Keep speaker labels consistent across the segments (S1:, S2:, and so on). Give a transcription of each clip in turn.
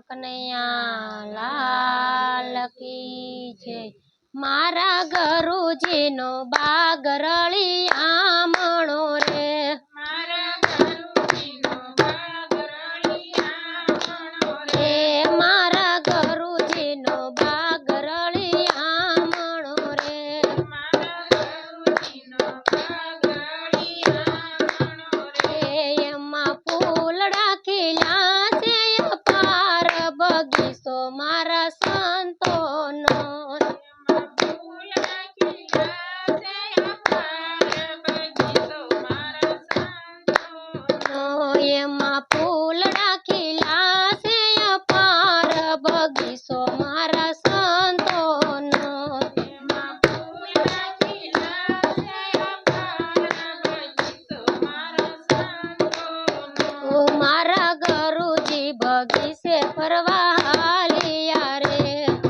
S1: કનૈયા લાલ કી જય। મારા ગુરુજીનો બાગ રળી આમણો રે,
S2: મારા ગુરુજીનો બાગ રળી આમણો રે,
S1: મારા ગુરુજીનો બાગ રળી આમણો રે,
S2: મારા ગુરુજીનો બાગ રળી આમણો રે,
S1: એમાં ફૂલડા ખીલ્યા છે અપાર બગીચો મારા સંતોનો,
S2: ફૂલડા ખીલ્યા છે અપાર બગીચો મારા સંતોનો,
S1: એમાં ફૂલડા ખીલ્યા છે અપાર બગીચો મારા સંતોનો,
S2: એમાં ફૂલડા ખીલ્યા છે અપાર બગીચો મારા સંતોનો,
S1: મારા ગુરુજી બગીચે ફરવા હાલ્યા રે,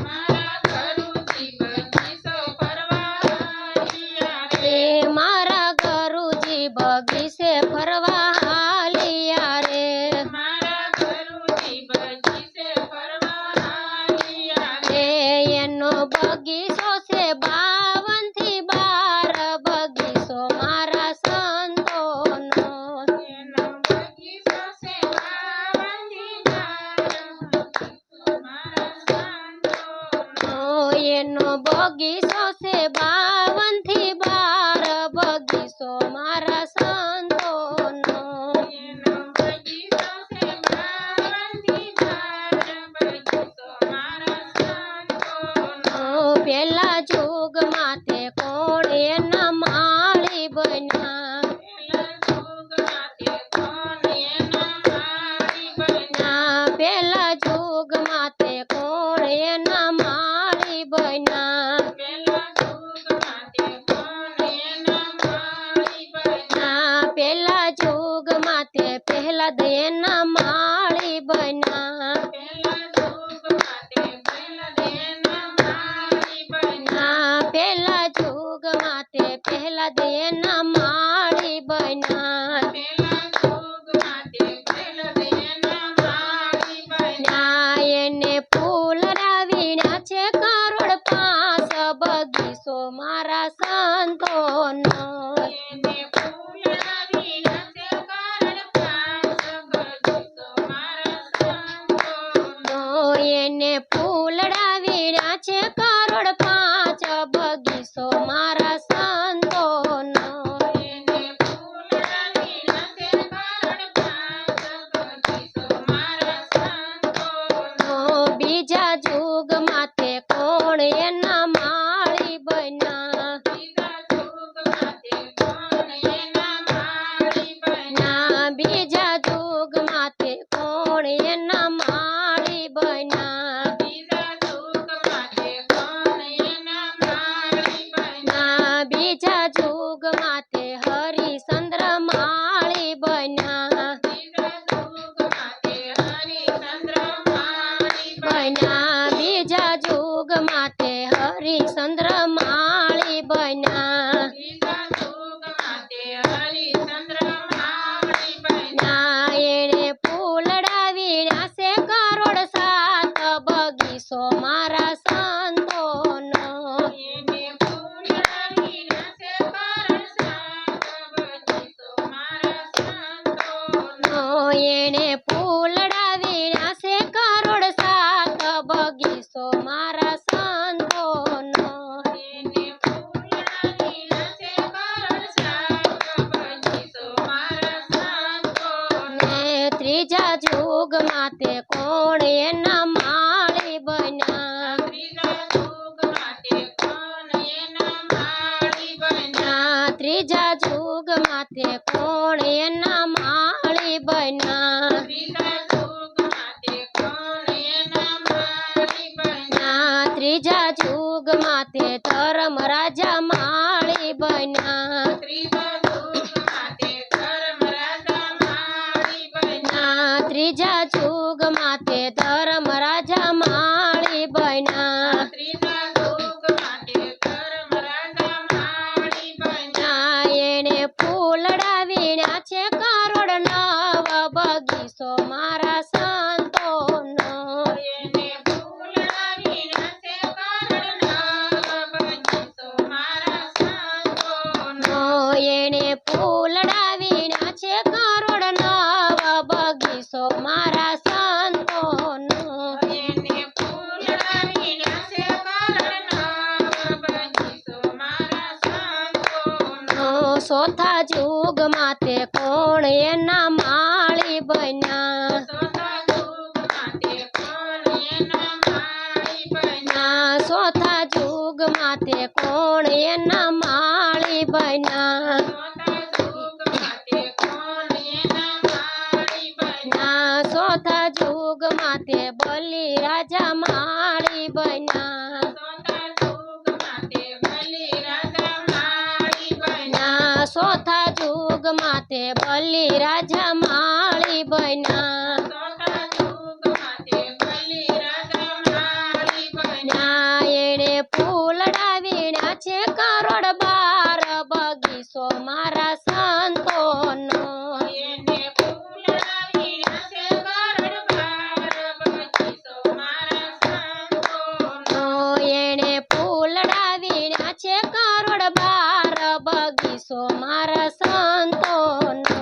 S2: મારા ગુરુજી બગીચો ફરવા હાલ્યા રે,
S1: મારા ગુરુજી બગીચે ફરવા હાલ્યા રે,
S2: મારા ગુરુજી બગીચે ફરવા હાલ્યા રે,
S1: એનો બગીચો છે 52 થી 12 બગીચો મારા સંતોનો,
S2: એનો બગીચો છે 52 થી 12 બગીચો મારા સંતોનો, એનો બગીચો છે 52 થી 12 બગીચો મારા સંતોનો,
S1: પેલા જુગમાં તે કોણ એના માળી બન્યા,
S2: પેલા જુગમાં તે કોણ એના માળી બન્યા,
S1: પેલા જુગમાં તે કોણ એના માળી બન્યા,
S2: પેલા જુગમાં તે
S1: પહેલા એના માળી બન્યા,
S2: પેલા જુગમાં તે એના માળી બન્યા,
S1: પેલા જુગમાં તે પહેલા એના માળી બન્યા,
S2: પેલા જુગમાં તે એના માળી બન્યા,
S1: એને ફૂલ રાવીણ્યા છે 5 બગીચો મારા સંતોનો,
S2: એને ફૂલડા વીણા છે 5 બગીચો મારા સંતોનો,
S1: એને ફૂલડા વીણ્યા છે 5 બગીચો મારા સંતોનો,
S2: એને ફૂલડા વીણા છે 5 બગીચો મારા સંતોનો,
S1: બીજા જુગમાં તે કોણ એના માળી બન્યા,
S2: બીજા જુગમાં તે કોણ એના માળી બન્યા,
S1: બીજા જુગમાં તે કોણ એના માળી બન્યા,
S2: બીજા જુગમાં તે કોણ એના માળી બન્યા,
S1: બીજા જુગમાં તે હરિચંદ્ર માળી બન્યા,
S2: બીજા જુગમાં તે હરિચંદ્ર માળી
S1: બન્યા, બીજા જુગમાં તે હરિચંદ્ર માળી બન્યા,
S2: બીજા જુગમાં તે હરિચંદ્ર માળી બન્યા,
S1: એણે ફૂલડા વીણ્યા છે 7 બગીચો મારા સંતોનો,
S2: એને ફૂલડા વીણા છે 7 બગીચો મારા સંતોનો,
S1: એણે ફૂલડા વીણ્યા છે 7 બગીચો મારા સંતોનો,
S2: એને ફૂલડા વીણા છે 7 બગીચો મારા સંતોનો,
S1: ત્રીજા જુગમાં તે કોણ એના માળી બન્યા,
S2: ત્રીજા જુગમાં તે કોણ એના માળી બન્યા,
S1: ત્રીજા જુગમાં તે કોણ એના માળી બન્યા,
S2: ત્રીજા જુગમાં તે કોણ એના માળી બન્યા,
S1: ત્રીજા જુગમાં તે ધર્મ રાજા માળી બન્યા,
S2: ત્રીજા જુગમાં તે ધર્મરાજા માળી બન્યા,
S1: ત્રીજા જુગમાં તે ધર્મ રાજા માળી બન્યા,
S2: ત્રીજા જુગમાં તે ધર્મરાજા માળી બન્યા,
S1: એણે ફૂલડા વીણ્યા છે 9 બગીચો મારા સંતોનો, ચોથા યુગમાં તે કોણ એના માળી બન્યા
S2: ચોથા યુગમાં તે કોણ એના માળી બન્યા
S1: ચોથા યુગમાં તે કોણ એના માળી બન્યા
S2: ચોથા યુગમાં તે કોણ એના માળી બન્યા
S1: ચોથા યુગમાં તે બલિ રાજા માળી બન્યા
S2: ચોથા યુગમાં તે બલિ રાજા માળી બન્યા
S1: ચોથા યુગમાં તે બલિ રાજા માળી બન્યા
S2: ચોથા યુગમાં તે બલિ રાજા માળી બન્યા
S1: એણે ફૂલડા વીણ્યા છે કરોડ બાર બગીચો મારા સંતોનો
S2: એને ફૂલડા વીણ્યા છે કરોડ બાર બગીચો મારા સંતોનો
S1: એણે ફૂલડા વીણ્યા છે કરોડ બાર બગીચો મારા સંતોનો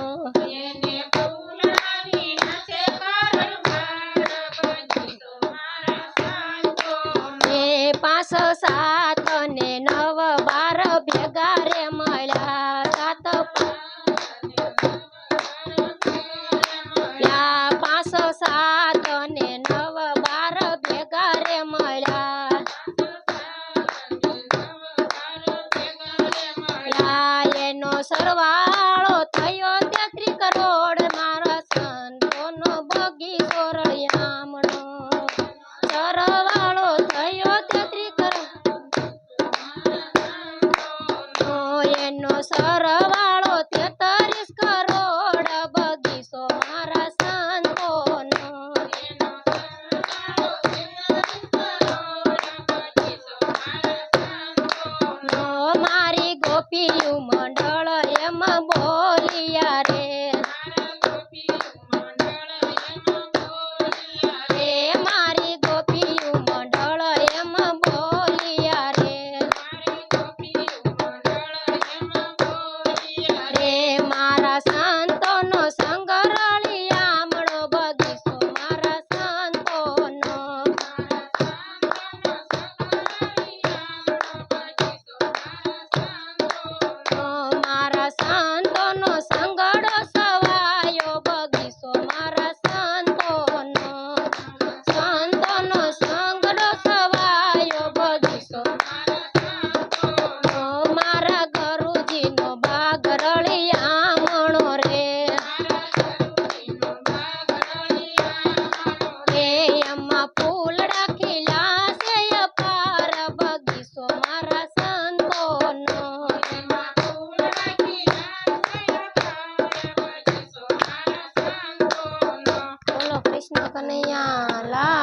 S2: એને ફૂલડા વીણ્યા છે કરોડ બાર બગીચો મારા સંતોનો
S1: એ 5 7 ને 9 12 ભેગા રે મળ્યા 7 5 7 ને 9 12 ભેગા રે મળ્યા એનો સરવાળો થયો 33 કરોડ મારા સંતોનો બગીચો રળિયામણો સરવાળો થયો 33 કરોડ એનો સરવાળો 33 કરોડ બગીચો મારા સંતોનો મારી ગોપીયું મંડળ એમ બોલિયા રે મારી ગોપીયું મંડળ એમ બોલિયા રે મારા સંતોનો સંગ રળિયામણો બગીચો મારા સંતોનો મારા સંતોનો સંગડો સવાયો બગીચો મારા સંતોનો સંગડો સવાયો બગીચો મારા ગુરુજીનો બાગ રળિયામણો રે એમાં ફૂલડા ખીલા છે અપાર બગીચો મારા સંતોનો બોલો કૃષ્ણ કનૈયા લાલ